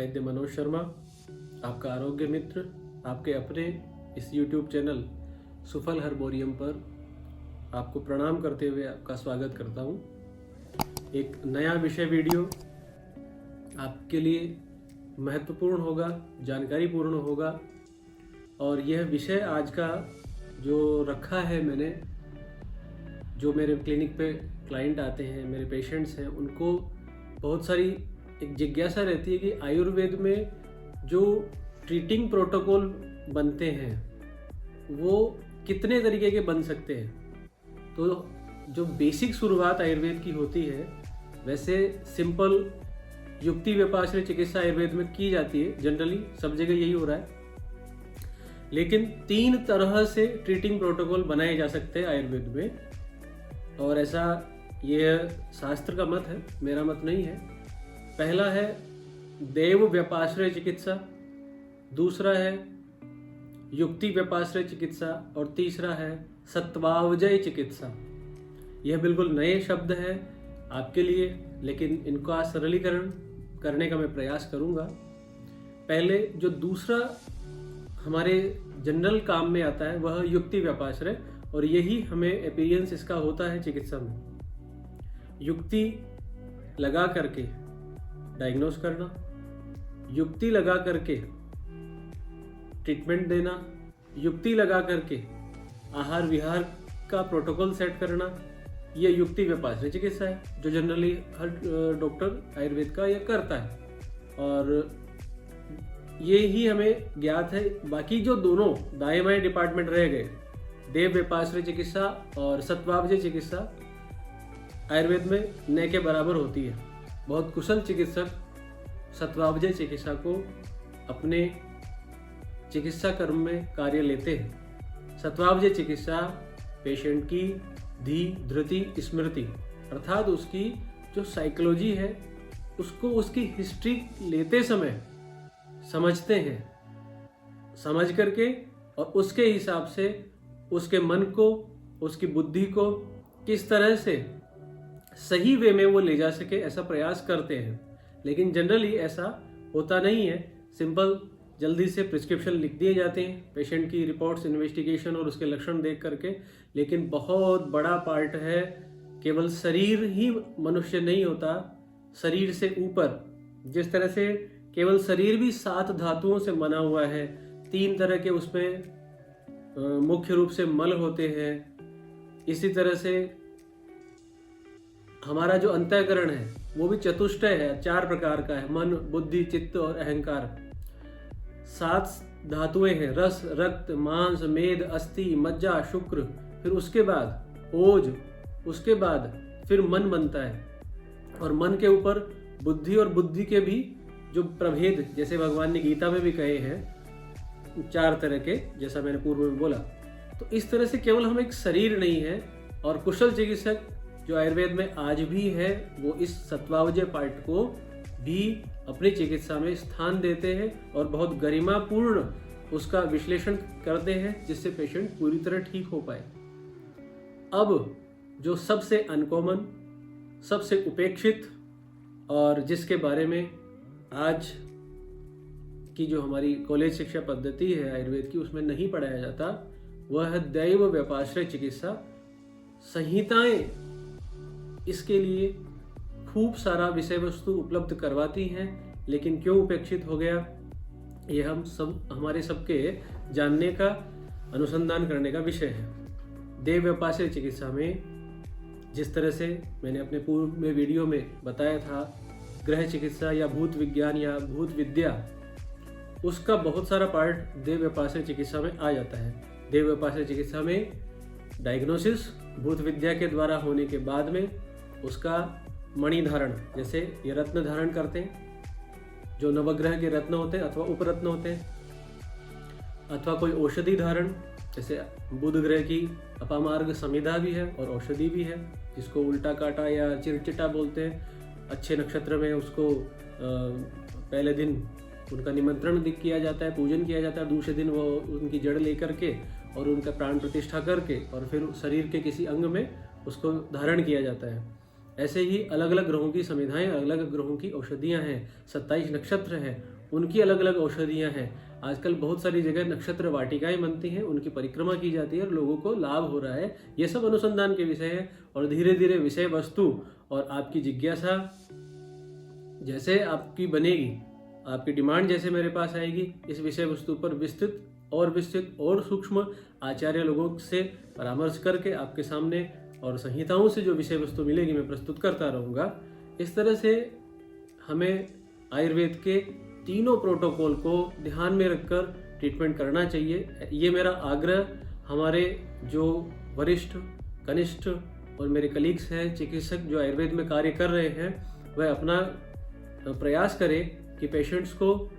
वैद्य मनोज शर्मा, आपका आरोग्य मित्र, आपके अपने इस YouTube चैनल सुफल हर्बोरियम पर आपको प्रणाम करते हुए आपका स्वागत करता हूँ। एक नया विषय वीडियो आपके लिए महत्वपूर्ण होगा, जानकारीपूर्ण होगा और यह विषय आज का जो रखा है मैंने, जो मेरे क्लिनिक पे क्लाइंट आते हैं, मेरे पेशेंट्स हैं, उनको बहुत सारी एक जिज्ञासा रहती है कि आयुर्वेद में जो ट्रीटिंग प्रोटोकॉल बनते हैं वो कितने तरीके के बन सकते हैं। तो जो बेसिक शुरुआत आयुर्वेद की होती है, वैसे सिंपल युक्ति व्यपाश्रय चिकित्सा आयुर्वेद में की जाती है, जनरली सब जगह यही हो रहा है। लेकिन 3 तरह से ट्रीटिंग प्रोटोकॉल बनाए जा सकते हैं आयुर्वेद में, और ऐसा यह शास्त्र का मत है, मेरा मत नहीं है। पहला है देव व्यपाश्रय चिकित्सा, दूसरा है युक्ति व्यपाश्रय चिकित्सा और तीसरा है सत्वावजय चिकित्सा। यह बिल्कुल नए शब्द हैं आपके लिए, लेकिन इनका सरलीकरण करने का मैं प्रयास करूंगा। पहले जो दूसरा हमारे जनरल काम में आता है वह युक्ति व्यपाश्रय, और यही हमें अपीयरेंस इसका होता है चिकित्सा में। युक्ति लगा करके डायग्नोस करना, युक्ति लगा करके ट्रीटमेंट देना, युक्ति लगा करके आहार विहार का प्रोटोकॉल सेट करना, ये युक्ति व्यपाश्रय चिकित्सा है जो जनरली हर डॉक्टर आयुर्वेद का यह करता है, और ये ही हमें ज्ञात है। बाकी जो दोनों दाएं बाएं डिपार्टमेंट रह गए, देव व्यपाश्रय चिकित्सा और सत्वावजय चिकित्सा, आयुर्वेद में न के बराबर होती है। बहुत कुशल चिकित्सक सत्वावजय चिकित्सा को अपने चिकित्सा कर्म में कार्य लेते हैं। सत्वावजय चिकित्सा पेशेंट की धी धृति स्मृति, अर्थात उसकी जो साइकोलॉजी है उसको उसकी हिस्ट्री लेते समय समझते हैं, समझ करके और उसके हिसाब से उसके मन को, उसकी बुद्धि को किस तरह से सही वे में वो ले जा सके, ऐसा प्रयास करते हैं। लेकिन जनरली ऐसा होता नहीं है। सिंपल जल्दी से प्रिस्क्रिप्शन लिख दिए जाते हैं पेशेंट की रिपोर्ट्स, इन्वेस्टिगेशन और उसके लक्षण देख करके। लेकिन बहुत बड़ा पार्ट है, केवल शरीर ही मनुष्य नहीं होता, शरीर से ऊपर जिस तरह से केवल शरीर भी 7 धातुओं से बना हुआ है, 3 तरह के उसमें मुख्य रूप से मल होते हैं। इसी तरह से हमारा जो अंतःकरण है वो भी चतुष्टय है, 4 प्रकार का है, मन, बुद्धि, चित्त और अहंकार। 7 धातुएं हैं, रस, रक्त, मांस, मेद, अस्थि, मज्जा, शुक्र, फिर उसके बाद ओज, उसके बाद फिर मन बनता है, और मन के ऊपर बुद्धि, और बुद्धि के भी जो प्रभेद, जैसे भगवान ने गीता में भी कहे हैं 4 तरह के, जैसा मैंने पूर्व में बोला। तो इस तरह से केवल हम एक शरीर नहीं है, और कुशल चिकित्सक जो आयुर्वेद में आज भी है वो इस सत्वावजय पार्ट को भी अपनी चिकित्सा में स्थान देते हैं और बहुत गरिमापूर्ण उसका विश्लेषण करते हैं, जिससे पेशेंट पूरी तरह ठीक हो पाए। अब जो सबसे अनकॉमन, सबसे उपेक्षित और जिसके बारे में आज की जो हमारी कॉलेज शिक्षा पद्धति है आयुर्वेद की, उसमें नहीं पढ़ाया जाता, वह है दैव व्यपाश्रय चिकित्सा। संहिताएं इसके लिए खूब सारा विषय वस्तु उपलब्ध करवाती हैं, लेकिन क्यों उपेक्षित हो गया, ये हम सब, हमारे सबके जानने का, अनुसंधान करने का विषय है। देव व्यपाश्रय चिकित्सा में जिस तरह से मैंने अपने पूर्व में वीडियो में बताया था, ग्रह चिकित्सा या भूत विज्ञान या भूत विद्या, उसका बहुत सारा पार्ट देव व्यपाश्रय चिकित्सा में आ जाता है। देव व्यपाश्रय चिकित्सा में डायग्नोसिस भूत विद्या के द्वारा होने के बाद में उसका मणि धारण, जैसे ये रत्न धारण करते हैं, जो नवग्रह के रत्न होते हैं अथवा उपरत्न होते हैं, अथवा कोई औषधि धारण, जैसे बुध ग्रह की अपामार्ग समिधा भी है और औषधि भी है, जिसको उल्टा काटा या चिरचिटा बोलते हैं। अच्छे नक्षत्र में उसको पहले दिन उनका निमंत्रण किया जाता है, पूजन किया जाता है, दूसरे दिन वो उनकी जड़ लेकर के और उनका प्राण प्रतिष्ठा करके और फिर शरीर के किसी अंग में उसको धारण किया जाता है। ऐसे ही अलग अलग ग्रहों की संविधाएं, अलग अलग ग्रहों की औषधियां हैं, 27 नक्षत्र हैं, उनकी अलग अलग औषधियां हैं। आजकल बहुत सारी जगह नक्षत्र वाटिकाएं बनती हैं, उनकी परिक्रमा की जाती है और लोगों को लाभ हो रहा है। ये सब अनुसंधान के विषय है और धीरे धीरे विषय वस्तु और आपकी जिज्ञासा जैसे आपकी बनेगी, आपकी डिमांड जैसे मेरे पास आएगी, इस विषय वस्तु पर विस्तृत और सूक्ष्म आचार्य लोगों से परामर्श करके आपके सामने और संहिताओं से जो विषय वस्तु मिलेगी मैं प्रस्तुत करता रहूँगा। इस तरह से हमें आयुर्वेद के तीनों प्रोटोकॉल को ध्यान में रखकर ट्रीटमेंट करना चाहिए। ये मेरा आग्रह हमारे जो वरिष्ठ, कनिष्ठ और मेरे कलीग्स हैं, चिकित्सक जो आयुर्वेद में कार्य कर रहे हैं, वह अपना प्रयास करें कि पेशेंट्स को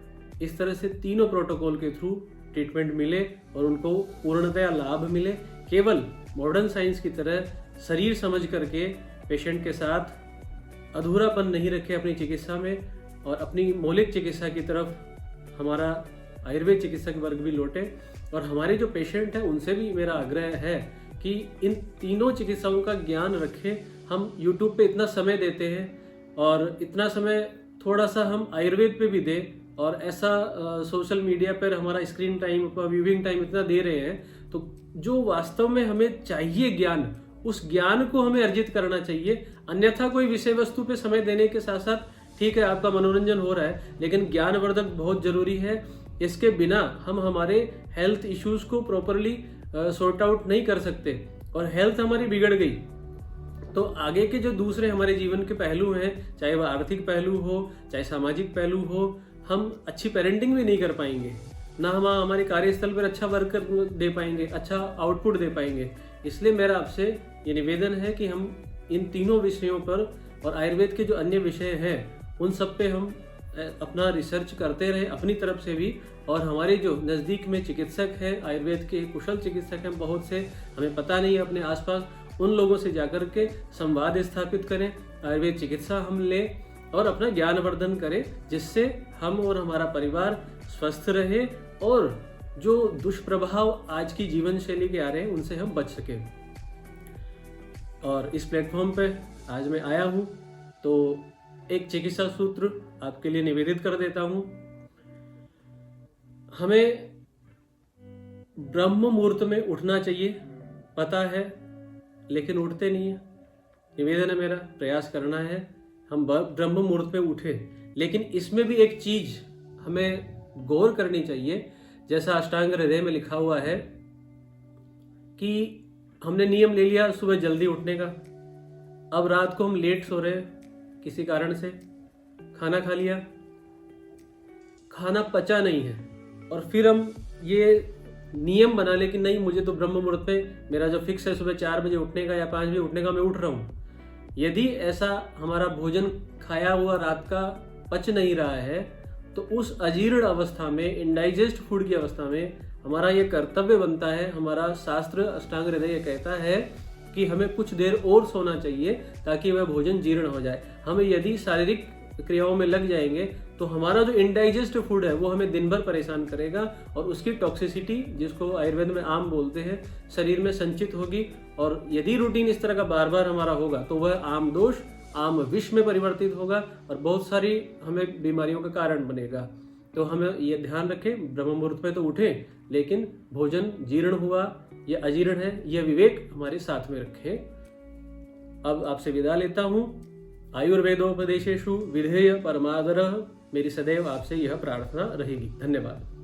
इस तरह से तीनों प्रोटोकॉल के थ्रू ट्रीटमेंट मिले और उनको पूर्णतया लाभ मिले। केवल मॉडर्न साइंस की तरह शरीर समझ करके पेशेंट के साथ अधूरापन नहीं रखे अपनी चिकित्सा में, और अपनी मौलिक चिकित्सा की तरफ हमारा आयुर्वेद चिकित्सक वर्ग भी लौटे। और हमारे जो पेशेंट हैं उनसे भी मेरा आग्रह है कि इन तीनों चिकित्साओं का ज्ञान रखें। हम यूट्यूब पे इतना समय देते हैं और इतना समय थोड़ा सा हम आयुर्वेद पे भी दें, और ऐसा सोशल मीडिया पर हमारा स्क्रीन टाइम, व्यूइंग टाइम इतना दे रहे हैं, तो जो वास्तव में हमें चाहिए ज्ञान, उस ज्ञान को हमें अर्जित करना चाहिए। अन्यथा कोई विषय वस्तु पे समय देने के साथ साथ ठीक है आपका मनोरंजन हो रहा है, लेकिन ज्ञानवर्धक बहुत जरूरी है। इसके बिना हम हमारे हेल्थ इश्यूज को प्रॉपरली सॉर्ट आउट नहीं कर सकते, और हेल्थ हमारी बिगड़ गई तो आगे के जो दूसरे हमारे जीवन के पहलू हैं, चाहे वह आर्थिक पहलू हो, चाहे सामाजिक पहलू हो, हम अच्छी पेरेंटिंग भी नहीं कर पाएंगे, ना हम हमारे कार्यस्थल पर अच्छा वर्क दे पाएंगे, अच्छा आउटपुट दे पाएंगे। इसलिए मेरा आपसे ये निवेदन है कि हम इन तीनों विषयों पर और आयुर्वेद के जो अन्य विषय हैं उन सब पे हम अपना रिसर्च करते रहे अपनी तरफ से भी, और हमारे जो नज़दीक में चिकित्सक हैं, आयुर्वेद के कुशल चिकित्सक हैं बहुत से, हमें पता नहीं है अपने आसपास, उन लोगों से जाकर के संवाद स्थापित करें, आयुर्वेद चिकित्सा हम लें और अपना ज्ञानवर्धन करें, जिससे हम और हमारा परिवार स्वस्थ रहे और जो दुष्प्रभाव आज की जीवन शैली के आ रहे हैं उनसे हम बच सकें। और इस प्लेटफॉर्म पे आज मैं आया हूँ तो एक चिकित्सा सूत्र आपके लिए निवेदित कर देता हूँ। हमें ब्रह्म मुहूर्त में उठना चाहिए, पता है, लेकिन उठते नहीं है। निवेदन है मेरा, प्रयास करना है हम ब्रह्म मुहूर्त में उठें। लेकिन इसमें भी एक चीज हमें गौर करनी चाहिए, जैसा अष्टांग हृदय में लिखा हुआ है कि हमने नियम ले लिया सुबह जल्दी उठने का, अब रात को हम लेट सो रहे हैं किसी कारण से, खाना खा लिया, खाना पचा नहीं है, और फिर हम ये नियम बना ले कि नहीं मुझे तो ब्रह्म मुहूर्त पे मेरा जो फिक्स है सुबह 4 बजे उठने का या 5 बजे उठने का, मैं उठ रहा हूँ। यदि ऐसा हमारा भोजन खाया हुआ रात का पच नहीं रहा है तो उस अजीर्ण अवस्था में, इनडाइजेस्ट फूड की अवस्था में हमारा ये कर्तव्य बनता है, हमारा शास्त्र अष्टांग हृदय ये कहता है कि हमें कुछ देर और सोना चाहिए ताकि वह भोजन जीर्ण हो जाए। हम यदि शारीरिक क्रियाओं में लग जाएंगे तो हमारा जो इनडाइजेस्ट फूड है वो हमें दिन भर परेशान करेगा, और उसकी टॉक्सिसिटी, जिसको आयुर्वेद में आम बोलते हैं, शरीर में संचित होगी। और यदि रूटीन इस तरह का बार बार हमारा होगा तो वह आम दोष, आम विष में परिवर्तित होगा और बहुत सारी हमें बीमारियों का कारण बनेगा। तो हमें ये ध्यान रखें, ब्रह्म मुहूर्त में तो उठें, लेकिन भोजन जीर्ण हुआ या अजीर्ण है यह विवेक हमारे साथ में रखें। अब आपसे विदा लेता हूँ। आयुर्वेदोपदेशेषु विधेय परमादरः, मेरी सदैव आपसे यह प्रार्थना रहेगी। धन्यवाद।